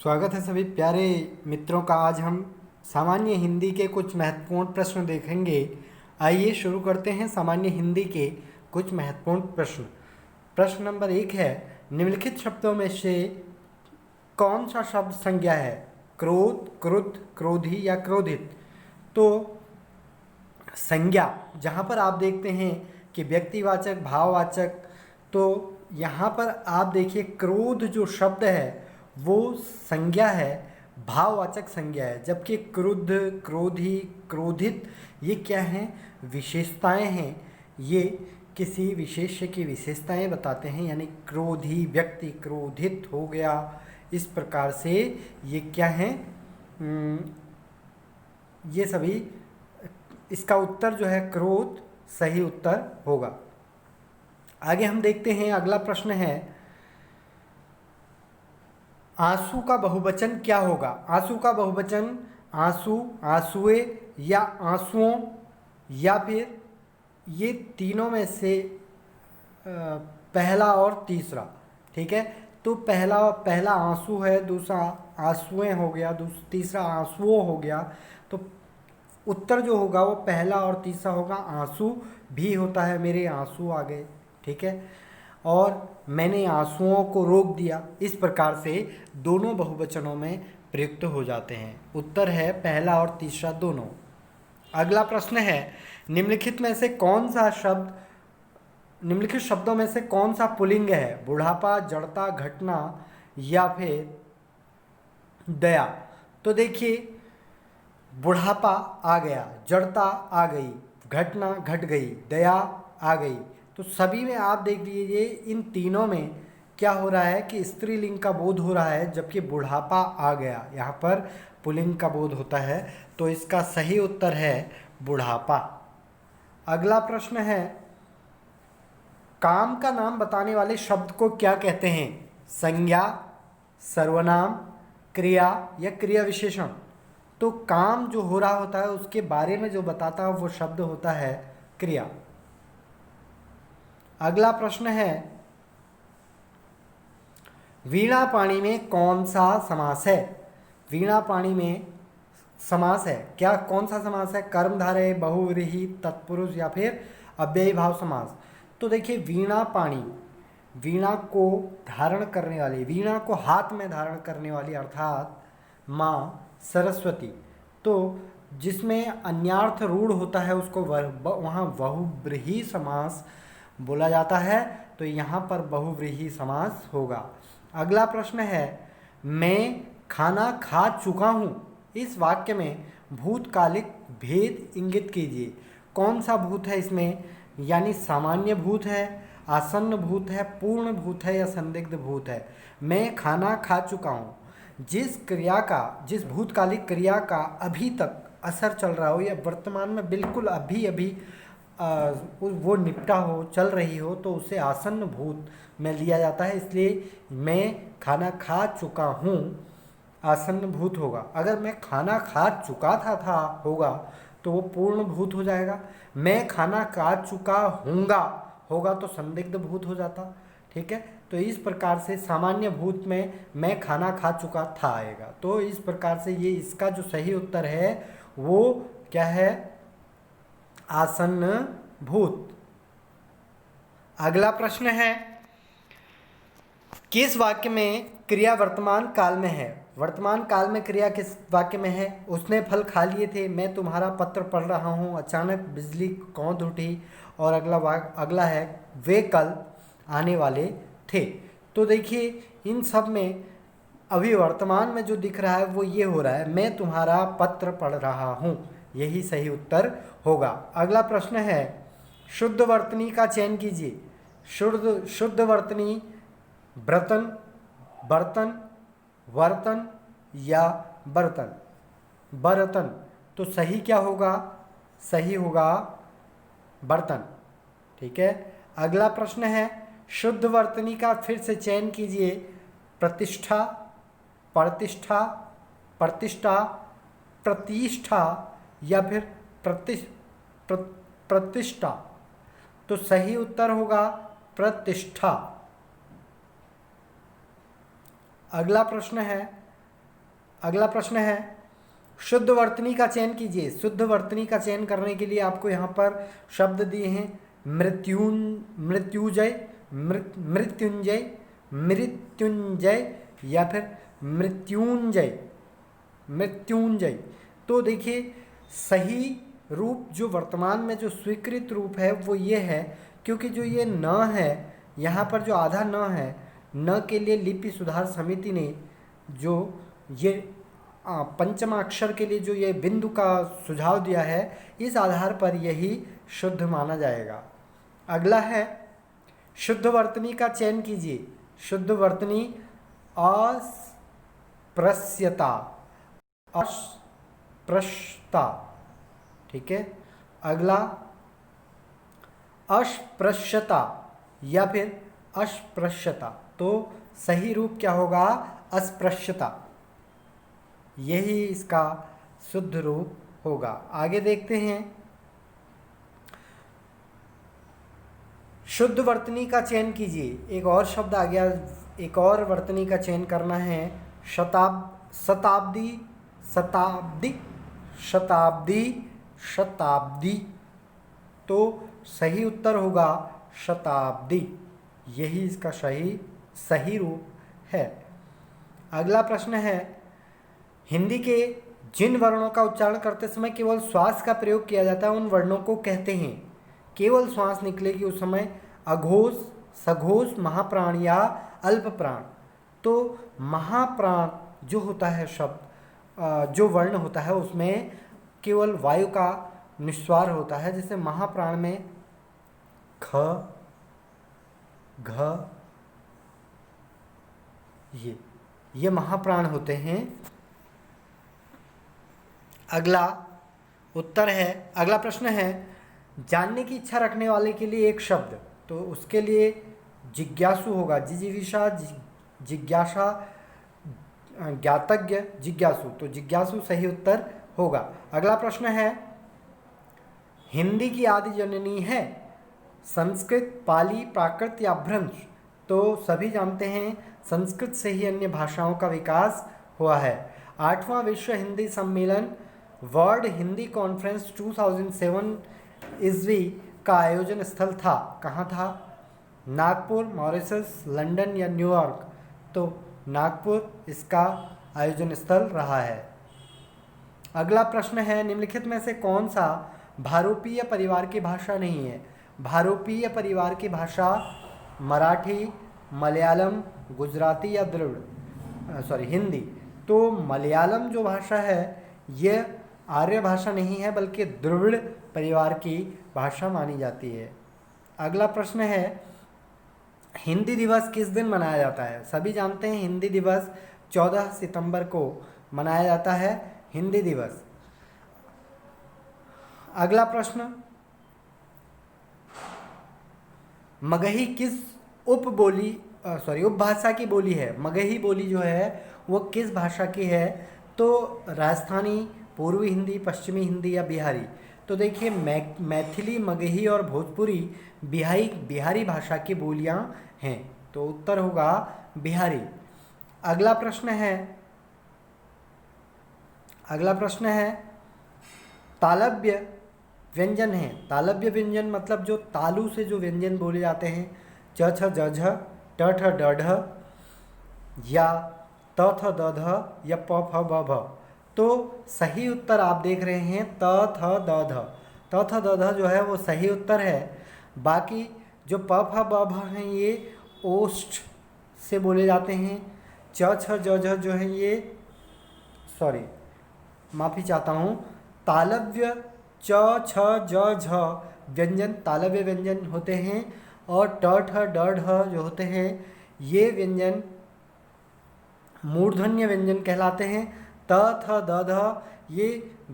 स्वागत है सभी प्यारे मित्रों का। आज हम सामान्य हिंदी के कुछ महत्वपूर्ण प्रश्न देखेंगे। आइए शुरू करते हैं सामान्य हिंदी के कुछ महत्वपूर्ण प्रश्न। प्रश्न नंबर 1 है, निम्नलिखित शब्दों में से कौन सा शब्द संज्ञा है? क्रोध, क्रुद्ध, क्रोधी या क्रोधित। तो संज्ञा जहाँ पर आप देखते हैं कि व्यक्तिवाचक, भाववाचक, तो यहाँ पर आप देखिए क्रोध जो शब्द है वो संज्ञा है, भाववाचक संज्ञा है, जबकि क्रुद्ध, क्रोधी, क्रोधित ये क्या हैं? विशेषताएं हैं। ये किसी विशेष्य की विशेषताएं बताते हैं, यानी क्रोधी व्यक्ति क्रोधित हो गया। इस प्रकार से ये क्या हैं? ये सभी, इसका उत्तर जो है क्रोध सही उत्तर होगा। आगे हम देखते हैं, अगला प्रश्न है, आंसू का बहुवचन क्या होगा? आंसू का बहुवचन आंसू, आंसुए या आंसुओं, या फिर ये तीनों में से पहला और तीसरा। ठीक है, तो पहला आंसू है, दूसरा आंसुएं हो गया, तीसरा आंसुओं हो गया। तो उत्तर जो होगा वो पहला और तीसरा होगा। आंसू भी होता है, मेरे आंसू आ गए। ठीक है, और मैंने आंसुओं को रोक दिया। इस प्रकार से दोनों बहुवचनों में प्रयुक्त हो जाते हैं। उत्तर है पहला और तीसरा दोनों। अगला प्रश्न है, निम्नलिखित शब्दों में से कौन सा पुल्लिंग है? बुढ़ापा, जड़ता, घटना या फिर दया। तो देखिए, बुढ़ापा आ गया, जड़ता आ गई, घटना घट गई, दया आ गई। तो सभी में आप देख लीजिए, इन तीनों में क्या हो रहा है कि स्त्रीलिंग का बोध हो रहा है, जबकि बुढ़ापा आ गया, यहाँ पर पुल्लिंग का बोध होता है। तो इसका सही उत्तर है बुढ़ापा। अगला प्रश्न है, काम का नाम बताने वाले शब्द को क्या कहते हैं? संज्ञा, सर्वनाम, क्रिया या क्रिया विशेषण। तो काम जो हो रहा होता है उसके बारे में जो बताता है वो शब्द होता है क्रिया। अगला प्रश्न है, वीणा पाणी में कौन सा समास है? वीणा पाणी में समास है क्या? कौन सा समास है? कर्मधारय, बहुव्रीहि, तत्पुरुष या फिर अव्ययी भाव समास। तो देखिए, वीणा पाणी, वीणा को धारण करने वाली, वीणा को हाथ में धारण करने वाली अर्थात माँ सरस्वती। तो जिसमें अन्यार्थ रूढ़ होता है उसको वहाँ बहुव्रीहि समास बोला जाता है। तो यहाँ पर बहुव्रीहि समास होगा। अगला प्रश्न है, मैं खाना खा चुका हूँ। इस वाक्य में भूतकालिक भेद इंगित कीजिए। कौन सा भूत है इसमें? यानी सामान्य भूत है, आसन्न भूत है, पूर्ण भूत है या संदिग्ध भूत है? मैं खाना खा चुका हूँ। जिस भूतकालिक क्रिया का अभी तक असर चल रहा हो या वर्तमान में बिल्कुल अभी अभी वो निपटा हो, चल रही हो, तो उसे आसन्न भूत में लिया जाता है। इसलिए मैं खाना खा चुका हूँ आसन्न भूत होगा। अगर मैं खाना खा चुका था होगा तो वो पूर्ण भूत हो जाएगा। मैं खाना खा चुका हूँगा होगा तो संदिग्ध भूत हो जाता। ठीक है, तो इस प्रकार से सामान्य भूत में मैं खाना खा चुका था आएगा। तो इस प्रकार से ये इसका जो सही उत्तर है वो क्या है? आसन्न भूत। अगला प्रश्न है, किस वाक्य में क्रिया वर्तमान काल में है? वर्तमान काल में क्रिया किस वाक्य में है? उसने फल खा लिए थे, मैं तुम्हारा पत्र पढ़ रहा हूँ, अचानक बिजली कौंध उठी, और अगला है वे कल आने वाले थे। तो देखिए, इन सब में अभी वर्तमान में जो दिख रहा है वो ये हो रहा है, मैं तुम्हारा पत्र पढ़ रहा हूँ। यही सही उत्तर होगा। अगला प्रश्न है, शुद्ध वर्तनी का चयन कीजिए। शुद्ध वर्तनी बर्तन, बर्तन, वर्तन या बर्तन। बर्तन। तो सही क्या होगा? सही होगा बर्तन। ठीक है, अगला प्रश्न है, शुद्ध वर्तनी का फिर से चयन कीजिए। प्रतिष्ठा, प्रतिष्ठा, प्रतिष्ठा, प्रतिष्ठा या फिर प्रतिष्ठा। तो सही उत्तर होगा प्रतिष्ठा। अगला प्रश्न है, अगला प्रश्न है शुद्ध वर्तनी का चयन कीजिए। शुद्ध वर्तनी का चयन करने के लिए आपको यहाँ पर शब्द दिए हैं मृत्युंजय, मृत्युंजय, मृत्युंजय या फिर मृत्युंजय, मृत्युंजय। तो देखिए सही रूप जो वर्तमान में जो स्वीकृत रूप है वो ये है, क्योंकि जो ये न है यहाँ पर जो आधा न है, न के लिए लिपि सुधार समिति ने जो ये पंचम अक्षर के लिए जो ये बिंदु का सुझाव दिया है, इस आधार पर यही शुद्ध माना जाएगा। अगला है शुद्ध वर्तनी का चयन कीजिए। शुद्ध वर्तनी अस्पृश्यता, अस्पृश्यता, ठीक है। अगला अस्पृश्यता या फिर अस्पृश्यता, तो सही रूप क्या होगा? अस्पृश्यता, यही इसका शुद्ध रूप होगा। आगे देखते हैं शुद्ध वर्तनी का चयन कीजिए। एक और शब्द आ गया, एक और वर्तनी का चयन करना है। शताब्दी, शताब्दी, शताब्दी, शताब्दी, तो सही उत्तर होगा शताब्दी, यही इसका सही रूप है। अगला प्रश्न है हिंदी के जिन वर्णों का उच्चारण करते समय केवल श्वास का प्रयोग किया जाता है उन वर्णों को कहते हैं। केवल श्वास निकलेगी उस समय अघोष, सघोष, महाप्राण या अल्प प्राण। तो महाप्राण जो होता है शब्द, जो वर्ण होता है उसमें केवल वायु का निस्वार होता है। जैसे महाप्राण में ख, घ, ये महाप्राण होते हैं। अगला उत्तर है, अगला प्रश्न है जानने की इच्छा रखने वाले के लिए एक शब्द, तो उसके लिए जिज्ञासु होगा। जिजीविषा, जिज्ञासा, ज्ञातज्ञ, जिज्ञासु, तो जिज्ञासु सही उत्तर होगा। अगला प्रश्न है हिंदी की आदि जननी है संस्कृत, पाली, प्राकृत या भ्रंश। तो सभी जानते हैं संस्कृत से ही अन्य भाषाओं का विकास हुआ है। 8वां विश्व हिंदी सम्मेलन वर्ल्ड हिंदी कॉन्फ्रेंस 2007 ईस्वी का आयोजन स्थल था, कहाँ था? नागपुर, मॉरिशस, लंदन या न्यूयॉर्क। तो नागपुर इसका आयोजन स्थल रहा है। अगला प्रश्न है निम्नलिखित में से कौन सा भारोपीय परिवार की भाषा नहीं है? भारोपीय परिवार की भाषा मराठी, मलयालम, गुजराती या हिंदी। तो मलयालम जो भाषा है ये आर्य भाषा नहीं है बल्कि द्रविड़ परिवार की भाषा मानी जाती है। अगला प्रश्न है हिंदी दिवस किस दिन मनाया जाता है? सभी जानते हैं हिंदी दिवस 14 सितंबर को मनाया जाता है, हिंदी दिवस। अगला प्रश्न मगही किस उपभाषा की बोली है? मगही बोली जो है वो किस भाषा की है? तो राजस्थानी, पूर्वी हिंदी, पश्चिमी हिंदी या बिहारी। तो देखिए मैथिली, मगही और भोजपुरी बिहारी भाषा की बोलियां हैं, तो उत्तर होगा बिहारी। अगला प्रश्न है तालव्य व्यंजन है। तालव्य व्यंजन मतलब जो तालु से जो व्यंजन बोले जाते हैं, च छ ज झ, ट ठ ड ढ या त थ द ध या प फ ब भ। तो सही उत्तर आप देख रहे हैं त थ द ध। त थ द ध जो है वो सही उत्तर है। बाकी जो प फ ब भ हैं ये ओष्ठ से बोले जाते हैं। च छ ज झ जो है ये माफ़ी चाहता हूँ, तालव्य च छ ज झ व्यंजन तालव्य व्यंजन होते हैं और ट ठ ड ढ जो होते हैं ये व्यंजन मूर्धन्य व्यंजन कहलाते हैं। त थ द ध ये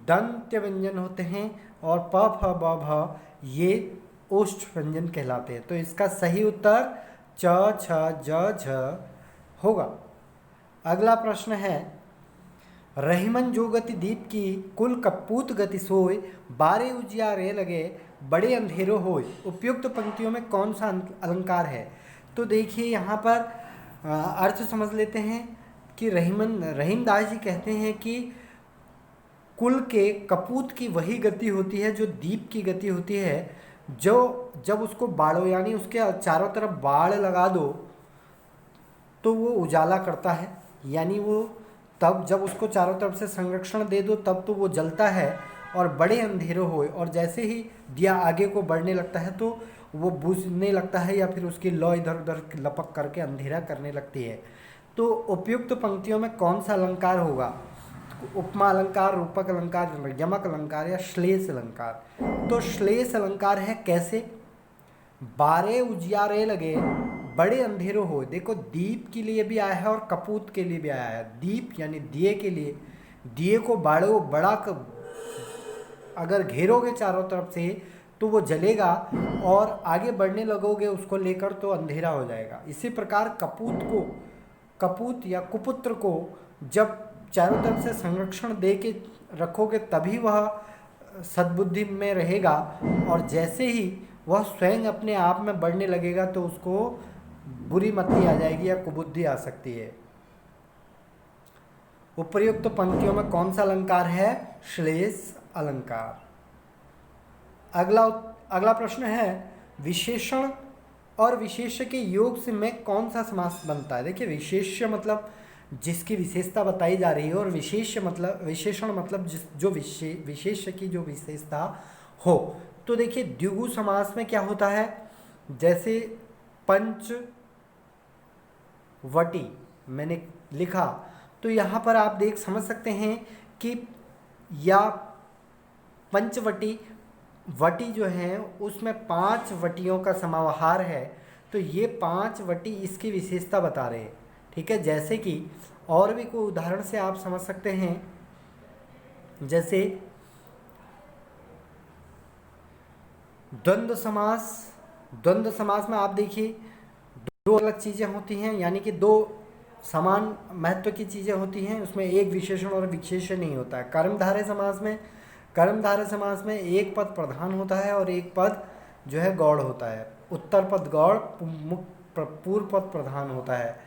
दंत्य व्यंजन होते हैं और प फ ब भ ये ओष्ठ व्यंजन कहलाते हैं। तो इसका सही उत्तर च छ ज झ होगा। अगला प्रश्न है रहीमन जो गति दीप की कुल कपूत गति सोय, बारे उजियारे लगे बड़े अंधेरो होय। उपयुक्त पंक्तियों में कौन सा अलंकार है? तो देखिए यहाँ पर अर्थ समझ लेते हैं। कि रहीमदास जी कहते हैं कि कुल के कपूत की वही गति होती है जो दीप की गति होती है, जो जब उसको बाड़ो यानी उसके चारों तरफ बाड़ लगा दो तो वो उजाला करता है, यानी वो तब जब उसको चारों तरफ से संरक्षण दे दो तब तो वो जलता है और बड़े अंधेरे होए, और जैसे ही दिया आगे को बढ़ने लगता है तो वो बुझने लगता है या फिर उसकी लौ इधर उधर लपक करके अंधेरा करने लगती है। तो उपयुक्त पंक्तियों में कौन सा अलंकार होगा? उपमा अलंकार, रूपक अलंकार, यमक अलंकार या श्लेष अलंकार? तो श्लेष अलंकार है कैसे? बारे उजियारे लगे बड़े अंधेरों हो। देखो दीप के लिए भी आया है और कपूत के लिए भी आया है। दीप यानी दिए के लिए, दिए को बाड़ो बड़ा अगर घेरोगे चारों तरफ से तो वो जलेगा और आगे बढ़ने लगोगे उसको लेकर तो अंधेरा हो जाएगा। इसी प्रकार कपूत या कुपुत्र को जब चारों तरफ से संरक्षण दे के रखोगे तभी वह सद्बुद्धि में रहेगा, और जैसे ही वह स्वयं अपने आप में बढ़ने लगेगा तो उसको बुरी मति आ जाएगी या कुबुद्धि आ सकती है। उपर्युक्त पंक्तियों में कौन सा अलंकार है? श्लेष अलंकार। अगला प्रश्न है विशेषण और विशेष्य के योग से में कौन सा समास बनता है? देखिए विशेष्य मतलब जिसकी विशेषता बताई जा रही है, और विशेषण मतलब जो विशेष्य की जो विशेषता हो। तो देखिए द्विगु समास में क्या होता है, जैसे पंचवटी मैंने लिखा तो यहाँ पर आप समझ सकते हैं कि या पंचवटी, वटी जो है उसमें 5 वटियों का समाहार है, तो ये 5 वटी इसकी विशेषता बता रहे हैं। ठीक है, जैसे कि और भी कोई उदाहरण से आप समझ सकते हैं, जैसे द्वंद्व समास में आप देखिए 2 अलग चीज़ें होती हैं, यानी कि 2 समान महत्व की चीज़ें होती हैं, उसमें एक विशेषण और विशेषण नहीं होता है। कर्मधारय समास में एक पद प्रधान होता है और एक पद जो है गौड़ होता है। उत्तर पद गौड़, पूर्व पद प्रधान होता है,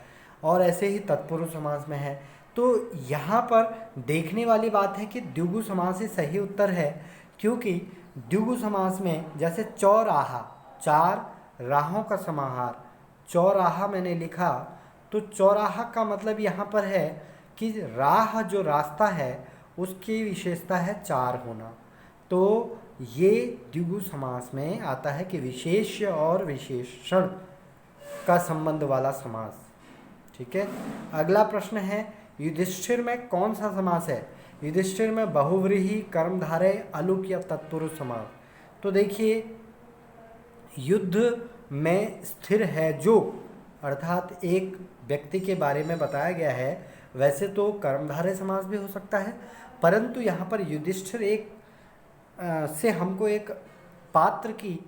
और ऐसे ही तत्पुरुष समास में है। तो यहाँ पर देखने वाली बात है कि द्विगु समास ही सही उत्तर है, क्योंकि द्विगु समास में जैसे चौराहा, 4 राहों का समाहार, चौराहा मैंने लिखा तो चौराहा का मतलब यहाँ पर है कि राह जो रास्ता है उसकी विशेषता है 4 होना। तो ये द्विगु समास में आता है कि विशेष्य और विशेषण का संबंध वाला समास। ठीक है, अगला प्रश्न है युधिष्ठिर में कौन सा समास है? युधिष्ठिर में बहुव्रीहि, कर्मधारय, अलुक या तत्पुरुष समास। तो देखिए युद्ध में स्थिर है जो, अर्थात एक व्यक्ति के बारे में बताया गया है। वैसे तो कर्मधारय समास भी हो सकता है, परंतु यहाँ पर युधिष्ठिर से हमको एक पात्र की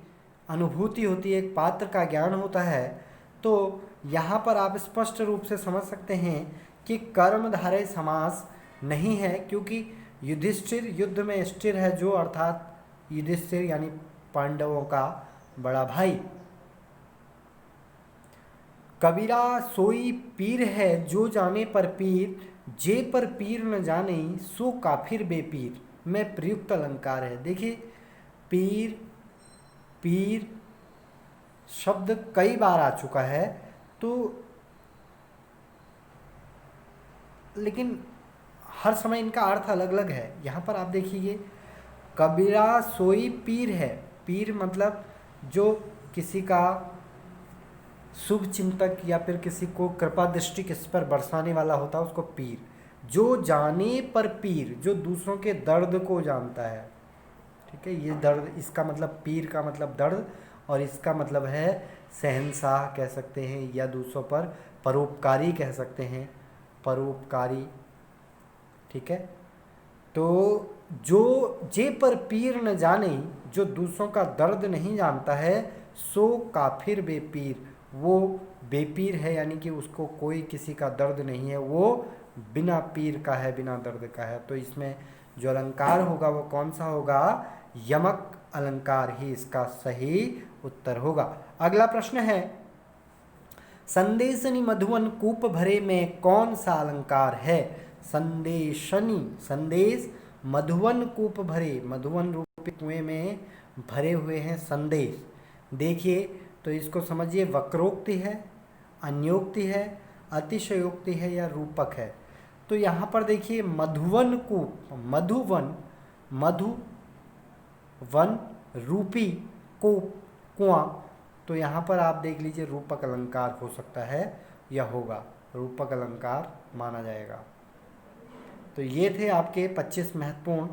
अनुभूति होती है, एक पात्र का ज्ञान होता है। तो यहाँ पर आप स्पष्ट रूप से समझ सकते हैं कि कर्मधारय समास नहीं है, क्योंकि युधिष्ठिर युद्ध में स्थिर है जो, अर्थात युधिष्ठिर यानी पांडवों का बड़ा भाई। कबीरा सोई पीर है जो जाने पर पीर, जे पर पीर न जाने सो काफिर बेपीर में प्रयुक्त अलंकार है। देखिए पीर शब्द कई बार आ चुका है, तो लेकिन हर समय इनका अर्थ अलग अलग है। यहाँ पर आप देखिए कबीरा सोई पीर है, पीर मतलब जो किसी का शुभ चिंतक या फिर किसी को कृपा दृष्टि किस पर बरसाने वाला होता है उसको पीर। जो जाने पर पीर, जो दूसरों के दर्द को जानता है। ठीक है, ये दर्द, इसका मतलब पीर का मतलब दर्द, और इसका मतलब है शहंशाह कह सकते हैं, या दूसरों पर परोपकारी कह सकते हैं, परोपकारी। ठीक है, तो जो जे पर पीर न जाने, जो दूसरों का दर्द नहीं जानता है, सो काफिर बेपीर, वो बेपीर है, यानी कि उसको कोई किसी का दर्द नहीं है, वो बिना पीर का है, बिना दर्द का है। तो इसमें जो अलंकार होगा वो कौन सा होगा? यमक अलंकार ही इसका सही उत्तर होगा। अगला प्रश्न है संदेशनी मधुवन कूप भरे में कौन सा अलंकार है? संदेशनी, संदेश, मधुवन कूप भरे, मधुवन रूपी कुएं में भरे हुए हैं संदेश। देखिए तो इसको समझिए, वक्रोक्ति है, अन्योक्ति है, अतिशयोक्ति है या रूपक है। तो यहाँ पर देखिए मधुवन कूप, मधुवन, मधुवन रूपी कूप, कुआं, तो यहाँ पर आप देख लीजिए रूपक अलंकार हो सकता है या होगा, रूपक अलंकार माना जाएगा। तो ये थे आपके 25 महत्वपूर्ण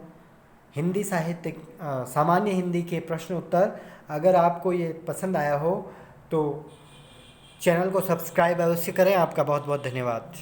हिंदी साहित्य सामान्य हिंदी के प्रश्न उत्तर। अगर आपको ये पसंद आया हो तो चैनल को सब्सक्राइब अवश्य करें। आपका बहुत बहुत धन्यवाद।